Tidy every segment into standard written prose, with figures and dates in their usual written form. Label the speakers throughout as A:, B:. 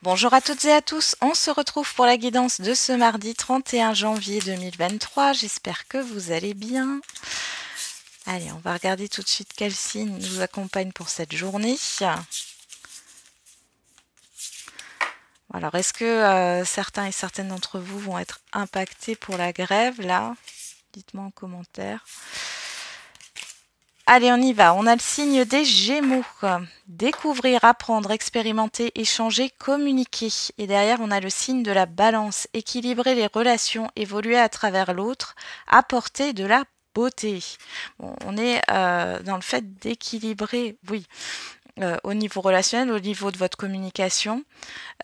A: Bonjour à toutes et à tous, on se retrouve pour la guidance de ce mardi 31 janvier 2023, j'espère que vous allez bien. Allez, on va regarder tout de suite quel signe nous accompagne pour cette journée. Alors, est-ce que certains et certaines d'entre vous vont être impactés pour la grève, là? Dites-moi en commentaire. Allez, on y va. On a le signe des Gémeaux. Découvrir, apprendre, expérimenter, échanger, communiquer. Et derrière, on a le signe de la Balance. Équilibrer les relations, évoluer à travers l'autre, apporter de la beauté. Bon, on est dans le fait d'équilibrer, oui, au niveau relationnel, au niveau de votre communication.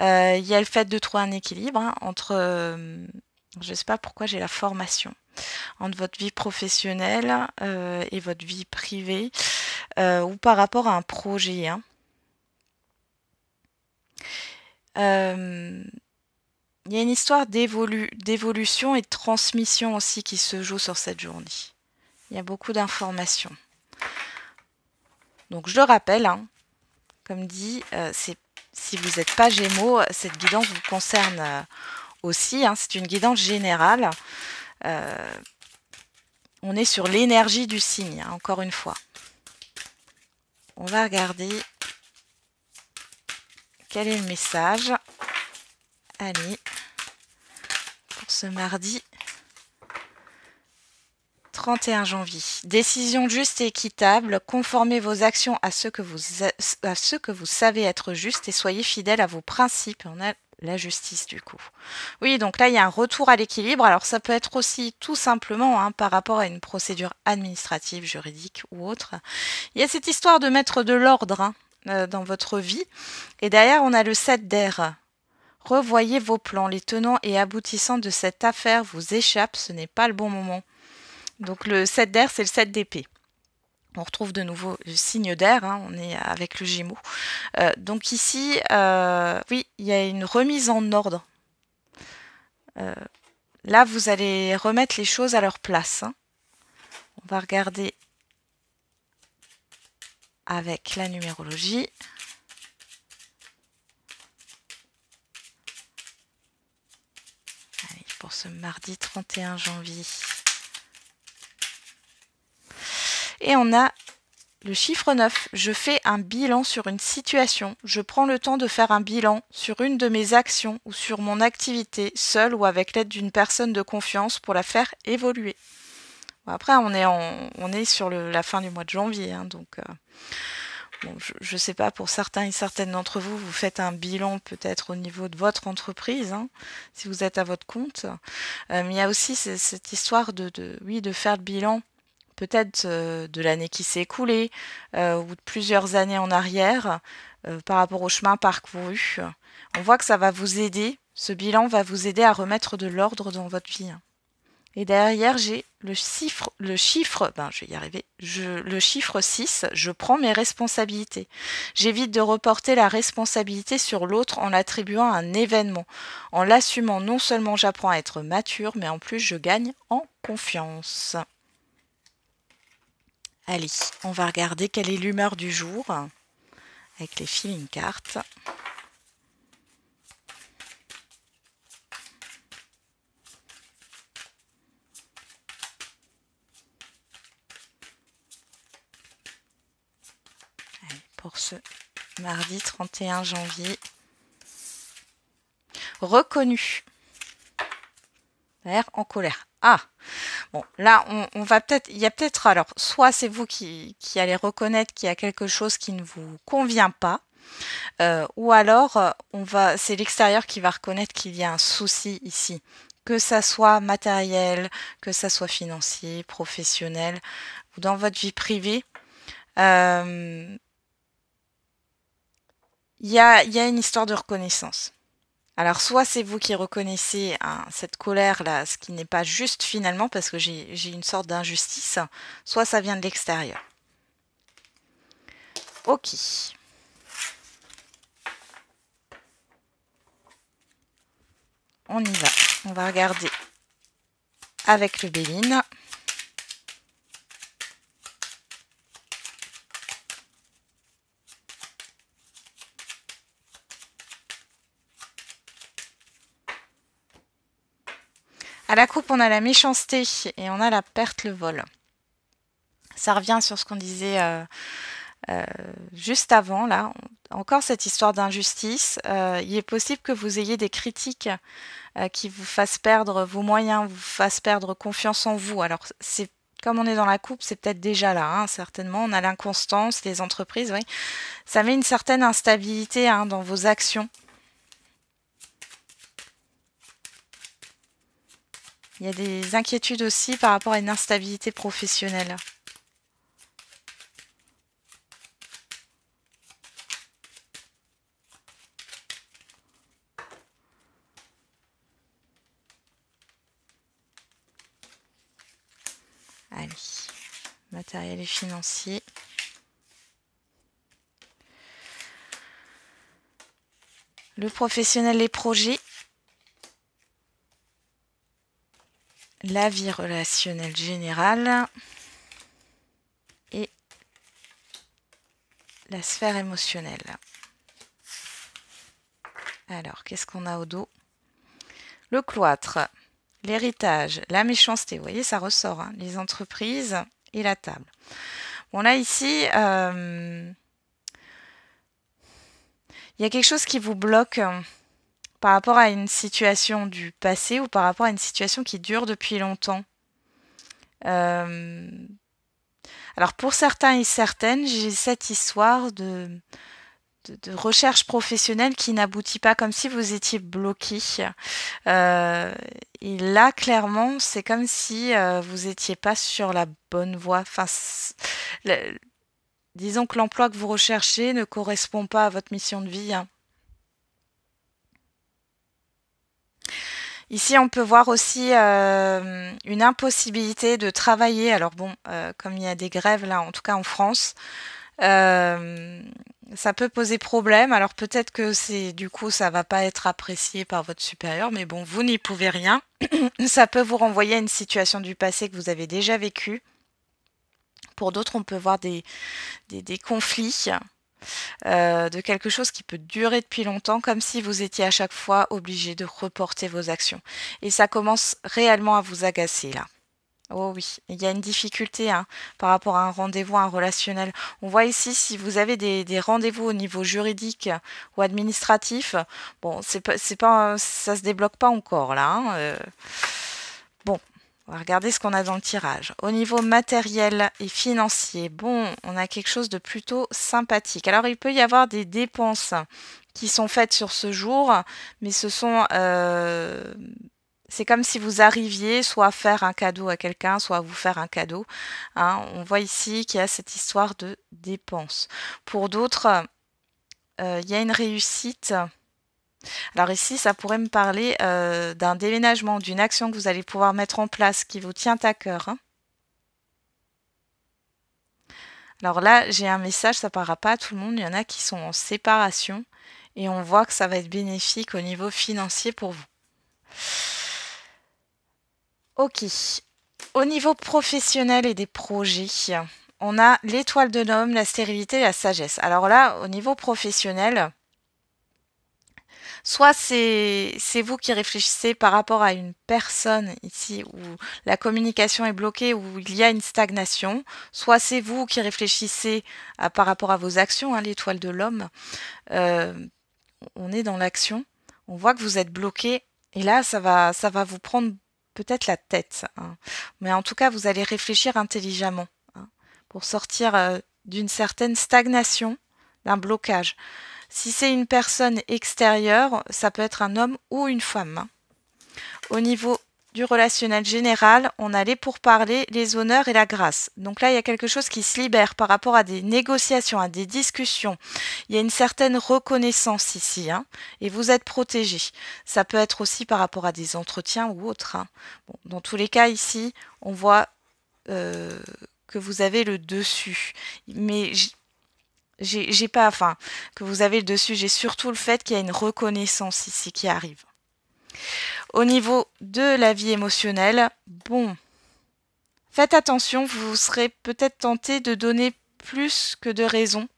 A: Il y a le fait de trouver un équilibre entre... je ne sais pas pourquoi j'ai la formation entre votre vie professionnelle et votre vie privée ou par rapport à un projet. Il y a une histoire d'évolution et de transmission aussi qui se joue sur cette journée. Il y a beaucoup d'informations. Donc je le rappelle, comme dit, si vous n'êtes pas Gémeaux, cette guidance vous concerne aussi. C'est une guidance générale. On est sur l'énergie du signe, encore une fois. On va regarder quel est le message. Allez, pour ce mardi 31 janvier. Décision juste et équitable. Conformez vos actions à ce que vous savez être juste et soyez fidèles à vos principes. On a la justice du coup. Oui, donc là, il y a un retour à l'équilibre. Alors, ça peut être aussi tout simplement par rapport à une procédure administrative, juridique ou autre. Il y a cette histoire de mettre de l'ordre dans votre vie. Et derrière, on a le 7 d'air. Revoyez vos plans. Les tenants et aboutissants de cette affaire vous échappent. Ce n'est pas le bon moment. Donc le 7 d'air, c'est le 7 d'épée. On retrouve de nouveau le signe d'air, on est avec le Gémeaux. Donc ici, oui, il y a une remise en ordre. Là, vous allez remettre les choses à leur place. On va regarder avec la numérologie. Allez, pour ce mardi 31 janvier. Et on a le chiffre 9. Je fais un bilan sur une situation. Je prends le temps de faire un bilan sur une de mes actions ou sur mon activité, seule ou avec l'aide d'une personne de confiance pour la faire évoluer. Bon, après, on est sur la fin du mois de janvier. Donc, bon, je ne sais pas, pour certains et certaines d'entre vous, vous faites un bilan peut-être au niveau de votre entreprise, si vous êtes à votre compte. Mais il y a aussi cette histoire de faire le bilan peut-être de l'année qui s'est écoulée ou de plusieurs années en arrière par rapport au chemin parcouru. On voit que ça va vous aider, ce bilan va vous aider à remettre de l'ordre dans votre vie. Et derrière, j'ai le chiffre, je vais y arriver, le chiffre 6, je prends mes responsabilités. J'évite de reporter la responsabilité sur l'autre en l'attribuant à un événement. En l'assumant, non seulement j'apprends à être mature, mais en plus je gagne en confiance. Allez, on va regarder quelle est l'humeur du jour avec les feeling cartes. Allez, pour ce mardi 31 janvier. Reconnu. L'air en colère. Ah, bon, là, on va peut-être, il y a peut-être, alors, soit c'est vous qui allez reconnaître qu'il y a quelque chose qui ne vous convient pas, ou alors, c'est l'extérieur qui va reconnaître qu'il y a un souci ici. Que ça soit matériel, que ça soit financier, professionnel, ou dans votre vie privée, il y a une histoire de reconnaissance. Alors, soit c'est vous qui reconnaissez cette colère-là, ce qui n'est pas juste finalement, parce que j'ai une sorte d'injustice, soit ça vient de l'extérieur. Ok. On y va. On va regarder avec le Béline. À la coupe, on a la méchanceté et on a la perte, le vol. Ça revient sur ce qu'on disait juste avant, là. Encore cette histoire d'injustice. Il est possible que vous ayez des critiques qui vous fassent perdre vos moyens, vous fassent perdre confiance en vous. Alors, c'est comme on est dans la coupe, c'est peut-être déjà là, hein, certainement. On a l'inconstance, les entreprises, oui. Ça met une certaine instabilité hein, dans vos actions. Il y a des inquiétudes aussi par rapport à une instabilité professionnelle. Allez, matériel et financier. Le professionnel, les projets. La vie relationnelle générale. Et la sphère émotionnelle. Alors, qu'est-ce qu'on a au dos? Le cloître, l'héritage, la méchanceté. Vous voyez, ça ressort. Hein, les entreprises et la table. Bon, là, ici, il y a quelque chose qui vous bloque par rapport à une situation du passé ou par rapport à une situation qui dure depuis longtemps. Alors, pour certains et certaines, j'ai cette histoire de recherche professionnelle qui n'aboutit pas, comme si vous étiez bloqué. Et là, clairement, c'est comme si vous n'étiez pas sur la bonne voie. Enfin, disons que l'emploi que vous recherchez ne correspond pas à votre mission de vie. Hein. Ici, on peut voir aussi une impossibilité de travailler. Alors bon, comme il y a des grèves là, en tout cas en France, ça peut poser problème. Alors peut-être que du coup ça va pas être apprécié par votre supérieur, mais bon, vous n'y pouvez rien. Ça peut vous renvoyer à une situation du passé que vous avez déjà vécue. Pour d'autres, on peut voir des conflits. De quelque chose qui peut durer depuis longtemps, comme si vous étiez à chaque fois obligé de reporter vos actions. Et ça commence réellement à vous agacer là. Oh oui, il y a une difficulté hein, par rapport à un rendez-vous, un relationnel. On voit ici, si vous avez des rendez-vous au niveau juridique ou administratif, bon, c'est pas, ça se débloque pas encore là. Hein, bon, on va regarder ce qu'on a dans le tirage. Au niveau matériel et financier, bon, on a quelque chose de plutôt sympathique. Alors, il peut y avoir des dépenses qui sont faites sur ce jour, mais ce sont... c'est comme si vous arriviez soit à faire un cadeau à quelqu'un, soit à vous faire un cadeau. Hein. On voit ici qu'il y a cette histoire de dépenses. Pour d'autres, il y a une réussite. Alors ici, ça pourrait me parler d'un déménagement, d'une action que vous allez pouvoir mettre en place qui vous tient à cœur. Hein. Alors là, j'ai un message, ça ne parlera pas à tout le monde. Il y en a qui sont en séparation et on voit que ça va être bénéfique au niveau financier pour vous. Ok. Au niveau professionnel et des projets, on a l'étoile de l'homme, la stérilité et la sagesse. Alors là, au niveau professionnel, soit c'est vous qui réfléchissez par rapport à une personne ici où la communication est bloquée, où il y a une stagnation, soit c'est vous qui réfléchissez par rapport à vos actions, hein, l'étoile de l'homme. On est dans l'action, on voit que vous êtes bloqué et là ça va vous prendre peut-être la tête. Hein. Mais en tout cas, vous allez réfléchir intelligemment hein, pour sortir d'une certaine stagnation, d'un blocage. Si c'est une personne extérieure, ça peut être un homme ou une femme. Hein. Au niveau du relationnel général, on a les pourparlers, les honneurs et la grâce. Donc là, il y a quelque chose qui se libère par rapport à des négociations, à des discussions. Il y a une certaine reconnaissance ici, hein, et vous êtes protégé. Ça peut être aussi par rapport à des entretiens ou autres. Hein. Bon, dans tous les cas, ici, on voit que vous avez le dessus. Mais j'ai pas, enfin, que vous avez le dessus, j'ai surtout le fait qu'il y a une reconnaissance ici qui arrive. Au niveau de la vie émotionnelle, bon, faites attention, vous serez peut-être tenté de donner plus que de raison.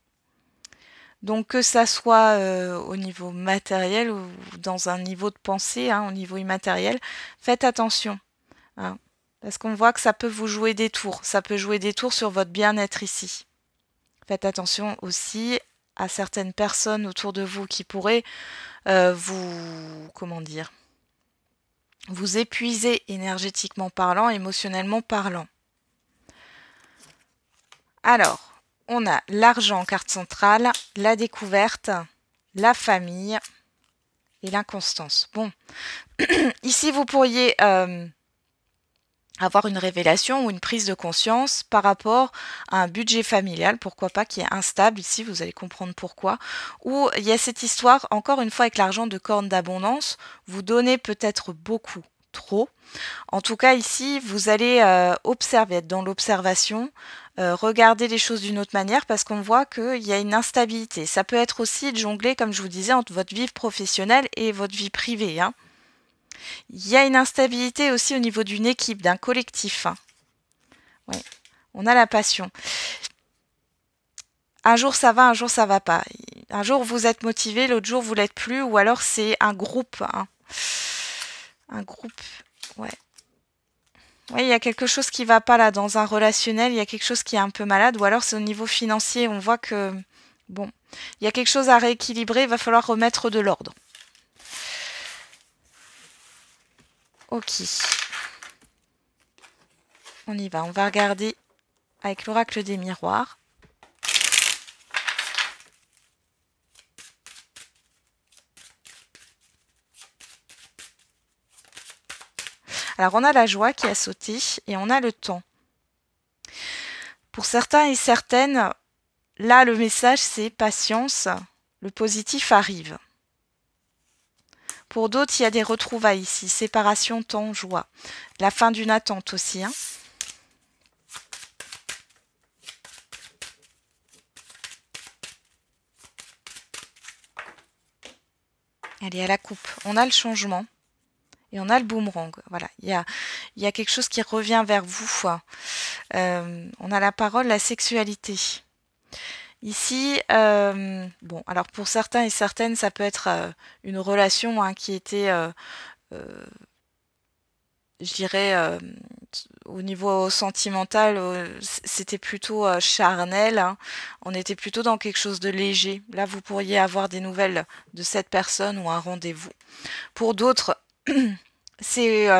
A: Donc que ça soit au niveau matériel ou dans un niveau de pensée, hein, au niveau immatériel, faites attention. Hein, parce qu'on voit que ça peut vous jouer des tours. Ça peut jouer des tours sur votre bien-être ici. Faites attention aussi à certaines personnes autour de vous qui pourraient comment dire, vous épuiser énergétiquement parlant, émotionnellement parlant. Alors, on a l'argent en carte centrale, la découverte, la famille et l'inconstance. Bon, ici vous pourriez avoir une révélation ou une prise de conscience par rapport à un budget familial, pourquoi pas, qui est instable. Ici, vous allez comprendre pourquoi. Ou il y a cette histoire, encore une fois, avec l'argent de corne d'abondance, vous donnez peut-être beaucoup trop. En tout cas, ici, vous allez observer, être dans l'observation, regarder les choses d'une autre manière parce qu'on voit qu'il y a une instabilité. Ça peut être aussi de jongler, comme je vous disais, entre votre vie professionnelle et votre vie privée. Hein. Il y a une instabilité aussi au niveau d'une équipe, d'un collectif. Hein. Ouais. On a la passion. Un jour ça va, un jour ça va pas. Un jour vous êtes motivé, l'autre jour vous l'êtes plus, ou alors c'est un groupe. Hein. Un groupe, ouais. Oui, il y a quelque chose qui va pas là dans un relationnel, il y a quelque chose qui est un peu malade, ou alors c'est au niveau financier, on voit que, bon, il y a quelque chose à rééquilibrer, il va falloir remettre de l'ordre. Ok. On y va, on va regarder avec l'oracle des miroirs. Alors on a la joie qui a sauté et on a le temps. Pour certains et certaines, là le message c'est patience, le positif arrive. Pour d'autres, il y a des retrouvailles ici, séparation, temps, joie. La fin d'une attente aussi. Hein. Allez, à la coupe. On a le changement et on a le boomerang. Voilà, il y a quelque chose qui revient vers vous. On a la parole, la sexualité. Ici, bon, alors pour certains et certaines, ça peut être une relation hein, qui était, je dirais, au niveau sentimental, c'était plutôt charnel. Hein. On était plutôt dans quelque chose de léger. Là, vous pourriez avoir des nouvelles de cette personne ou un rendez-vous. Pour d'autres, c'est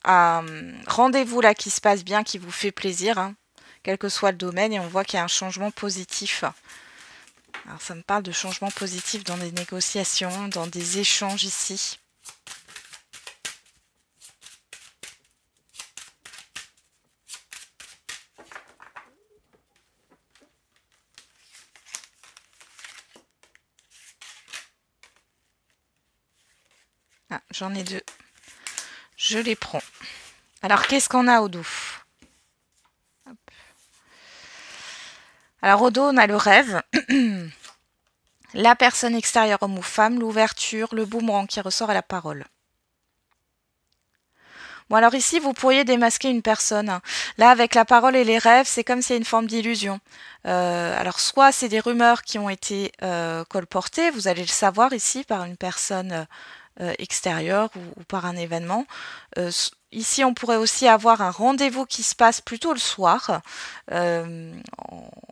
A: un rendez-vous là qui se passe bien, qui vous fait plaisir. Hein. Quel que soit le domaine, et on voit qu'il y a un changement positif. Alors ça me parle de changement positif dans des négociations, dans des échanges ici. Ah, j'en ai deux. Je les prends. Alors qu'est-ce qu'on a au dos ? Alors au dos, on a le rêve, la personne extérieure homme ou femme, l'ouverture, le boomerang qui ressort à la parole. Bon alors ici, vous pourriez démasquer une personne. Là, avec la parole et les rêves, c'est comme s'il y a une forme d'illusion. Alors soit c'est des rumeurs qui ont été colportées, vous allez le savoir ici par une personne extérieure ou par un événement. Ici, on pourrait aussi avoir un rendez-vous qui se passe plutôt le soir,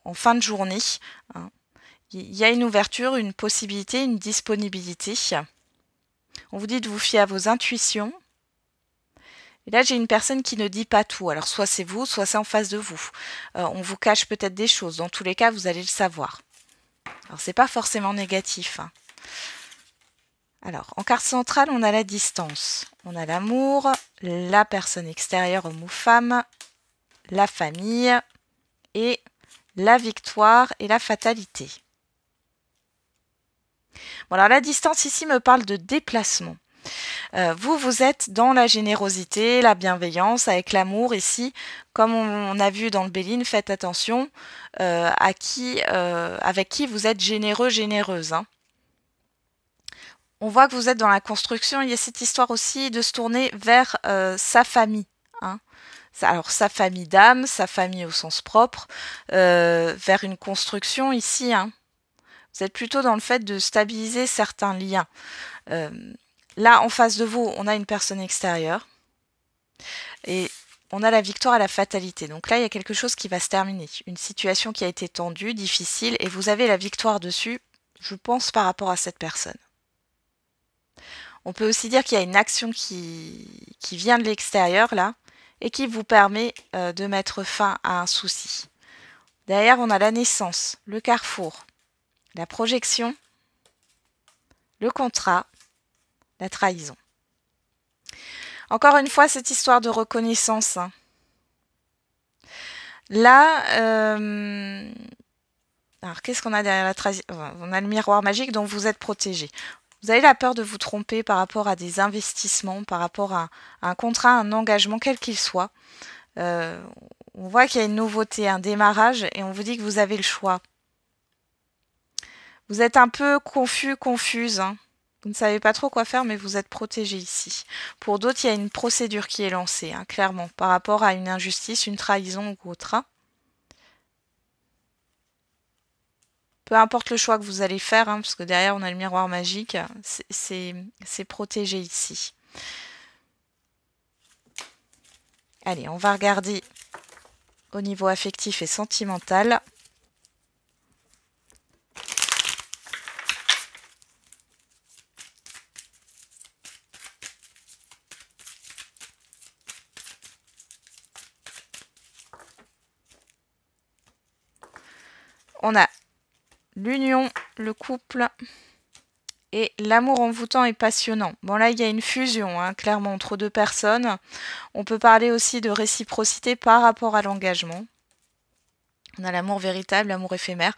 A: en fin de journée. Hein. Il y a une ouverture, une possibilité, une disponibilité. On vous dit de vous fier à vos intuitions. Et là, j'ai une personne qui ne dit pas tout. Alors, soit c'est vous, soit c'est en face de vous. On vous cache peut-être des choses. Dans tous les cas, vous allez le savoir. Alors, c'est pas forcément négatif. Hein. Alors, en carte centrale, on a la distance. On a l'amour, la personne extérieure, homme ou femme, la famille et la victoire et la fatalité. Bon, alors la distance ici me parle de déplacement. Vous êtes dans la générosité, la bienveillance, avec l'amour ici. Comme on a vu dans le Béline, faites attention avec qui vous êtes généreux, généreuse. Hein. On voit que vous êtes dans la construction. Il y a cette histoire aussi de se tourner vers sa famille. Hein. Alors sa famille d'âme, sa famille au sens propre, vers une construction ici. Hein. Vous êtes plutôt dans le fait de stabiliser certains liens. Là, en face de vous, on a une personne extérieure. Et on a la victoire à la fatalité. Donc là, il y a quelque chose qui va se terminer. Une situation qui a été tendue, difficile, et vous avez la victoire dessus, je pense, par rapport à cette personne. On peut aussi dire qu'il y a une action qui vient de l'extérieur, là, et qui vous permet de mettre fin à un souci. Derrière, on a la naissance, le carrefour, la projection, le contrat, la trahison. Encore une fois, cette histoire de reconnaissance. Là, alors qu'est-ce qu'on a derrière la trahison? On a le miroir magique dont vous êtes protégé. Vous avez la peur de vous tromper par rapport à des investissements, par rapport à un contrat, un engagement, quel qu'il soit. On voit qu'il y a une nouveauté, un démarrage, et on vous dit que vous avez le choix. Vous êtes un peu confus, confuse. Vous ne savez pas trop quoi faire, mais vous êtes protégé ici. Pour d'autres, il y a une procédure qui est lancée, clairement, par rapport à une injustice, une trahison ou autre. Peu importe le choix que vous allez faire, parce que derrière, on a le miroir magique, c'est protégé ici. Allez, on va regarder au niveau affectif et sentimental. On a l'union, le couple et l'amour envoûtant et passionnant. Bon là, il y a une fusion, clairement, entre deux personnes. On peut parler aussi de réciprocité par rapport à l'engagement. On a l'amour véritable, l'amour éphémère.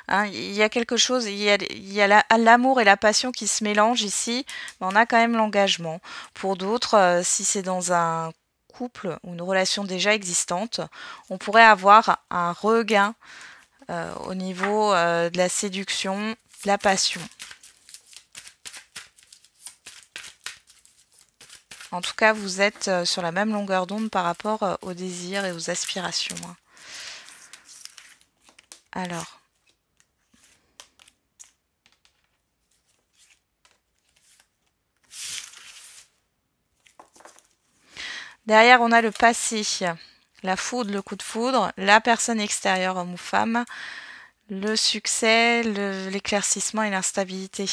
A: Il y a quelque chose, il y a l'amour et la passion qui se mélangent ici, mais on a quand même l'engagement. Pour d'autres, si c'est dans un couple ou une relation déjà existante, on pourrait avoir un regain au niveau de la séduction, de la passion. En tout cas, vous êtes sur la même longueur d'onde par rapport aux désirs et aux aspirations. Alors. Derrière, on a le passé. La foudre, le coup de foudre, la personne extérieure, homme ou femme, le succès, l'éclaircissement et l'instabilité.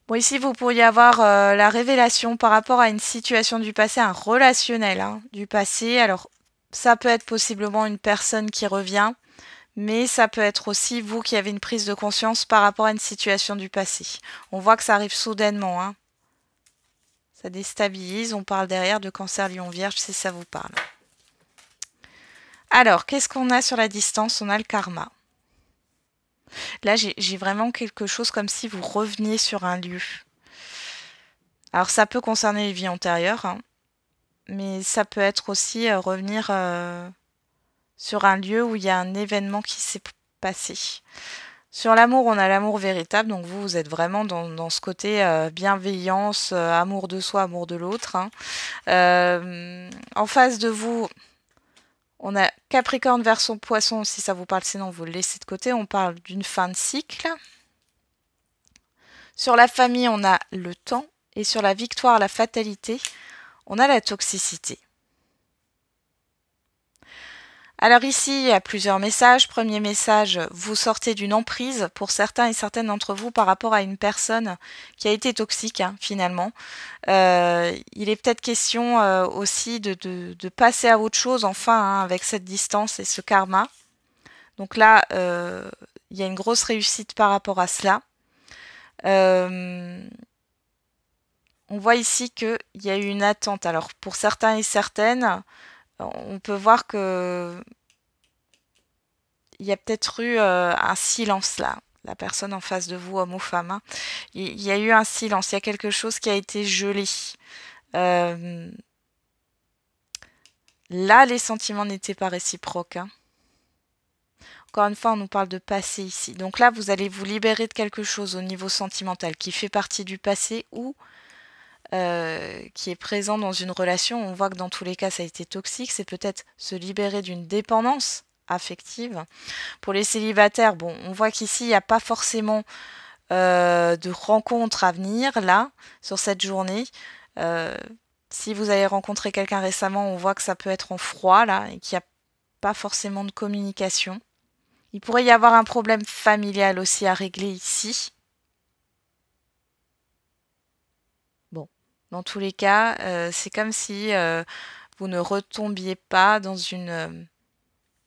A: Bon, ici, vous pourriez avoir la révélation par rapport à une situation du passé, un relationnel du passé. Alors, ça peut être possiblement une personne qui revient, mais ça peut être aussi vous qui avez une prise de conscience par rapport à une situation du passé. On voit que ça arrive soudainement. Ça déstabilise. On parle derrière de cancer lion vierge si ça vous parle. Alors, qu'est-ce qu'on a sur la distance? On a le karma. Là, j'ai vraiment quelque chose comme si vous reveniez sur un lieu. Alors, ça peut concerner les vies antérieures, mais ça peut être aussi revenir sur un lieu où il y a un événement qui s'est passé. Sur l'amour, on a l'amour véritable, donc vous êtes vraiment dans ce côté bienveillance, amour de soi, amour de l'autre. En face de vous, on a Capricorne, Verseau, Poisson, si ça vous parle, sinon vous le laissez de côté. On parle d'une fin de cycle. Sur la famille, on a le temps. Et sur la victoire, la fatalité, on a la toxicité. Alors ici, il y a plusieurs messages. Premier message, vous sortez d'une emprise pour certains et certaines d'entre vous par rapport à une personne qui a été toxique finalement. Il est peut-être question aussi de passer à autre chose enfin avec cette distance et ce karma. Donc là, il y a une grosse réussite par rapport à cela. On voit ici qu'il y a eu une attente. Alors pour certains et certaines, on peut voir que il y a peut-être eu un silence là. La personne en face de vous, homme ou femme. Il y a eu un silence, il y a quelque chose qui a été gelé. Là, les sentiments n'étaient pas réciproques. Encore une fois, on nous parle de passé ici. Donc là, vous allez vous libérer de quelque chose au niveau sentimental qui fait partie du passé ou qui est présent dans une relation. On voit que dans tous les cas, ça a été toxique. C'est peut-être se libérer d'une dépendance affective. Pour les célibataires, bon, on voit qu'ici, il n'y a pas forcément de rencontres à venir, là, sur cette journée. Si vous avez rencontré quelqu'un récemment, on voit que ça peut être en froid, là, et qu'il n'y a pas forcément de communication. Il pourrait y avoir un problème familial aussi à régler ici. Bon, dans tous les cas, c'est comme si vous ne retombiez pas dans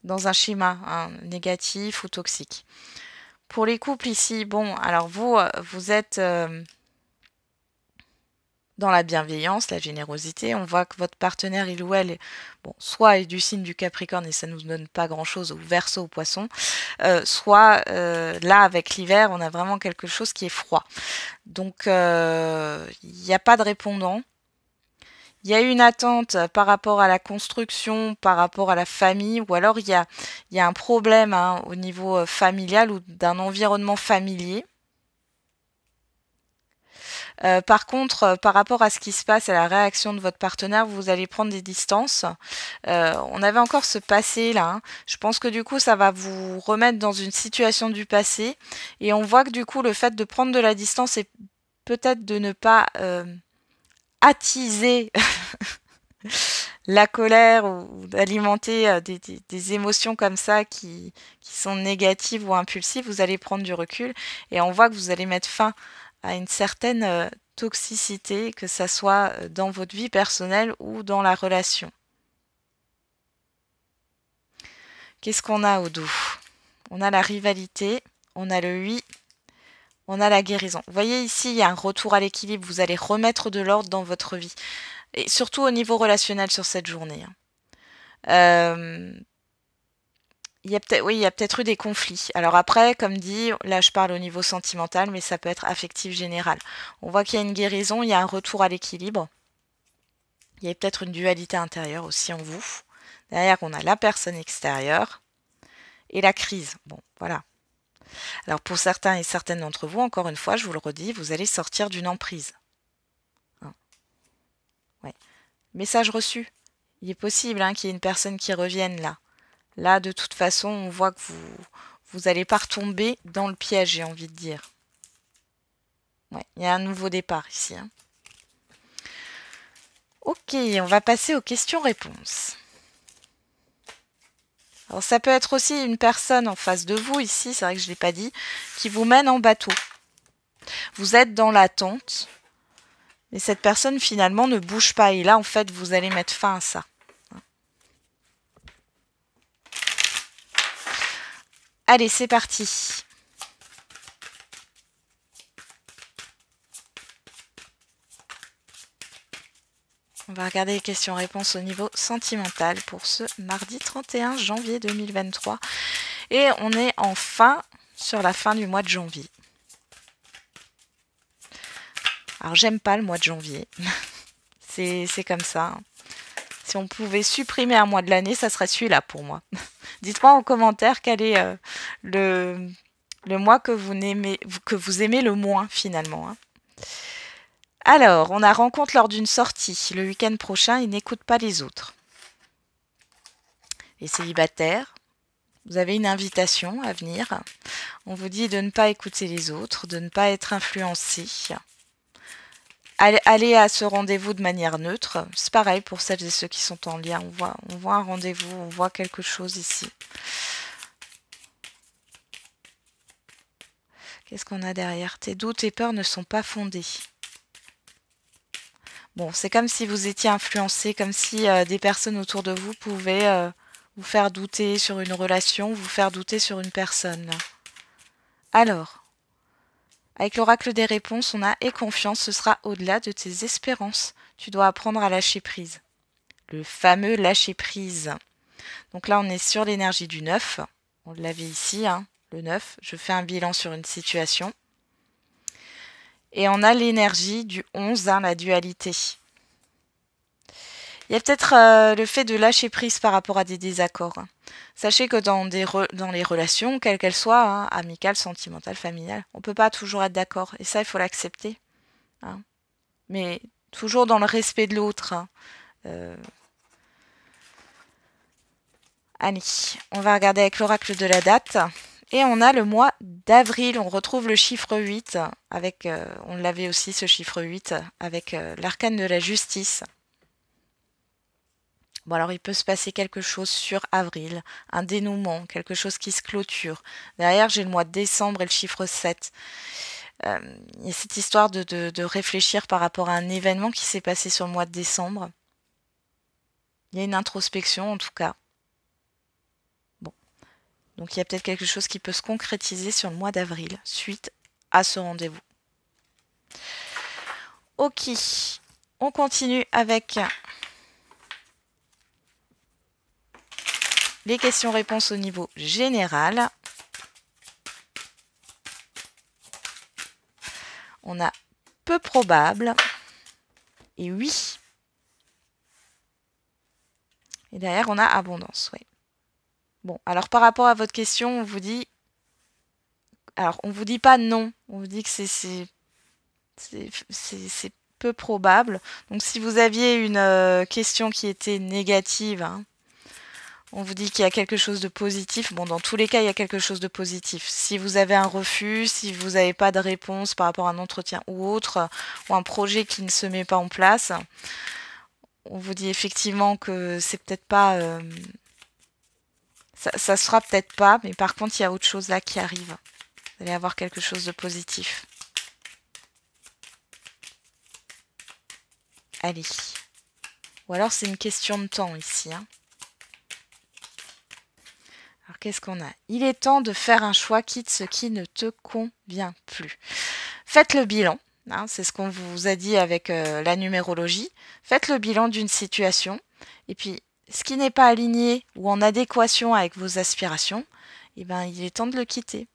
A: dans un schéma négatif ou toxique. Pour les couples ici, bon, alors vous êtes dans la bienveillance, la générosité. On voit que votre partenaire, il ou elle, bon, soit est du signe du Capricorne et ça ne nous donne pas grand-chose, ou Verseau ou Poisson, soit là, avec l'hiver, on a vraiment quelque chose qui est froid. Donc, il n'y a pas de répondant. Il y a une attente par rapport à la construction, par rapport à la famille, ou alors il y a un problème au niveau familial ou d'un environnement familier. Par contre, par rapport à ce qui se passe, à la réaction de votre partenaire, vous allez prendre des distances. On avait encore ce passé là. Hein. Je pense que du coup, ça va vous remettre dans une situation du passé. Et on voit que du coup, le fait de prendre de la distance et peut-être de ne pas attiser la colère ou d'alimenter des émotions comme ça qui sont négatives ou impulsives, vous allez prendre du recul. Et on voit que vous allez mettre fin à une certaine toxicité, que ça soit dans votre vie personnelle ou dans la relation. Qu'est-ce qu'on a au dos? On a la rivalité, on a le oui, on a la guérison. Vous voyez ici, il y a un retour à l'équilibre, vous allez remettre de l'ordre dans votre vie. Et surtout au niveau relationnel sur cette journée. Il y a peut-être eu des conflits. Alors après, comme dit, là je parle au niveau sentimental, mais ça peut être affectif général. On voit qu'il y a une guérison, il y a un retour à l'équilibre. Il y a peut-être une dualité intérieure aussi en vous. Derrière, on a la personne extérieure et la crise. Bon, voilà. Alors pour certains et certaines d'entre vous, encore une fois, je vous le redis, vous allez sortir d'une emprise. Hein. Ouais. Message reçu. Il est possible qu'il y ait une personne qui revienne là. Là, de toute façon, on voit que vous n'allez pas retomber dans le piège, j'ai envie de dire. Ouais, il y a un nouveau départ ici. Hein. Ok, on va passer aux questions-réponses. Alors ça peut être aussi une personne en face de vous, ici, c'est vrai que je ne l'ai pas dit, qui vous mène en bateau. Vous êtes dans l'attente, mais cette personne finalement ne bouge pas. Et là, en fait, vous allez mettre fin à ça. Allez, c'est parti. On va regarder les questions-réponses au niveau sentimental pour ce mardi 31 janvier 2023. Et on est enfin sur la fin du mois de janvier. Alors, j'aime pas le mois de janvier. C'est comme ça. Hein. Si on pouvait supprimer un mois de l'année, ça serait celui-là pour moi. Dites-moi en commentaire quel est le mois que vous aimez le moins finalement. Hein. Alors, on a rencontre lors d'une sortie le week-end prochain et n'écoute pas les autres. Les célibataires, vous avez une invitation à venir. On vous dit de ne pas écouter les autres, de ne pas être influencé. Allez à ce rendez-vous de manière neutre. C'est pareil pour celles et ceux qui sont en lien. On voit un rendez-vous, on voit quelque chose ici. Qu'est-ce qu'on a derrière? Tes doutes et peurs ne sont pas fondés. Bon, c'est comme si vous étiez influencé, comme si des personnes autour de vous pouvaient vous faire douter sur une relation, vous faire douter sur une personne. Alors, avec l'oracle des réponses, on a « Aie confiance, ce sera au-delà de tes espérances. Tu dois apprendre à lâcher prise. » Le fameux lâcher prise. Donc là, on est sur l'énergie du 9. On l'avait ici, hein, le 9. Je fais un bilan sur une situation. Et on a l'énergie du 11, la dualité. Il y a peut-être le fait de lâcher prise par rapport à des désaccords. Sachez que dans les relations, quelles qu'elles soient, amicales, sentimentales, familiales, on ne peut pas toujours être d'accord. Et ça, il faut l'accepter. Hein. Mais toujours dans le respect de l'autre. Hein. Allez, on va regarder avec l'oracle de la date. Et on a le mois d'avril, on retrouve le chiffre 8, avec, on l'avait aussi ce chiffre 8, avec l'arcane de la justice. Bon alors il peut se passer quelque chose sur avril, un dénouement, quelque chose qui se clôture. Derrière j'ai le mois de décembre et le chiffre 7. Il y a cette histoire de réfléchir par rapport à un événement qui s'est passé sur le mois de décembre. Il y a une introspection en tout cas. Donc il y a peut-être quelque chose qui peut se concrétiser sur le mois d'avril, suite à ce rendez-vous. Ok, on continue avec les questions-réponses au niveau général. On a peu probable et oui. Et derrière, on a abondance, oui. Bon, alors par rapport à votre question, on vous dit... Alors, on vous dit pas non, on vous dit que c'est peu probable. Donc, si vous aviez une question qui était négative, hein, on vous dit qu'il y a quelque chose de positif. Bon, dans tous les cas, il y a quelque chose de positif. Si vous avez un refus, si vous n'avez pas de réponse par rapport à un entretien ou autre, ou un projet qui ne se met pas en place, on vous dit effectivement que c'est peut-être pas... ça se fera peut-être pas, mais par contre, il y a autre chose là qui arrive. Vous allez avoir quelque chose de positif. Allez. Ou alors, c'est une question de temps ici. Hein. Alors, qu'est-ce qu'on a? Il est temps de faire un choix, quitte ce qui ne te convient plus. Faites le bilan. Hein, c'est ce qu'on vous a dit avec la numérologie. Faites le bilan d'une situation. Et puis, ce qui n'est pas aligné ou en adéquation avec vos aspirations, eh ben, il est temps de le quitter.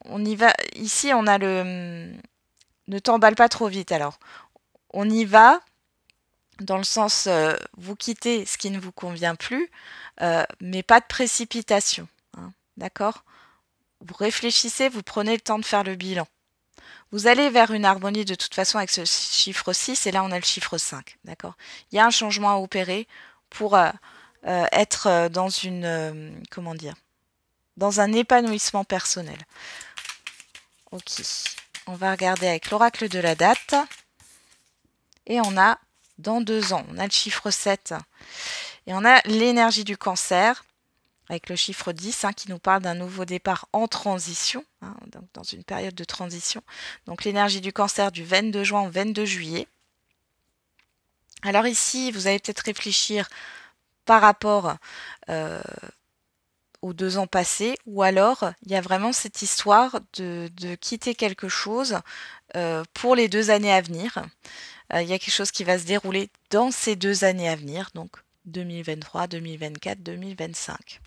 A: On y va. Ici, on a le... Ne t'emballe pas trop vite. Alors, on y va dans le sens, vous quittez ce qui ne vous convient plus, mais pas de précipitation. Hein, d'accord? Vous réfléchissez, vous prenez le temps de faire le bilan. Vous allez vers une harmonie de toute façon avec ce chiffre 6, et là, on a le chiffre 5. D'accord? Il y a un changement à opérer pour être dans une... comment dire? Dans un épanouissement personnel. Ok. On va regarder avec l'oracle de la date. Et on a dans 2 ans. On a le chiffre 7. Et on a l'énergie du cancer avec le chiffre 10 hein, qui nous parle d'un nouveau départ en transition, hein, donc dans une période de transition. Donc l'énergie du cancer du 22 juin au 22 juillet. Alors ici, vous allez peut-être réfléchir par rapport aux 2 ans passés, ou alors il y a vraiment cette histoire de quitter quelque chose pour les 2 années à venir. Il y a quelque chose qui va se dérouler dans ces 2 années à venir, donc 2023, 2024, 2025.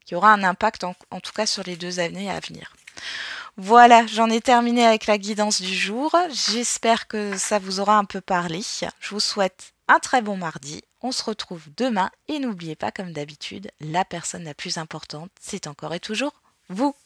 A: Qui aura un impact en tout cas sur les 2 années à venir. Voilà, j'en ai terminé avec la guidance du jour. J'espère que ça vous aura un peu parlé. Je vous souhaite un très bon mardi. On se retrouve demain et n'oubliez pas, comme d'habitude, la personne la plus importante, c'est encore et toujours vous.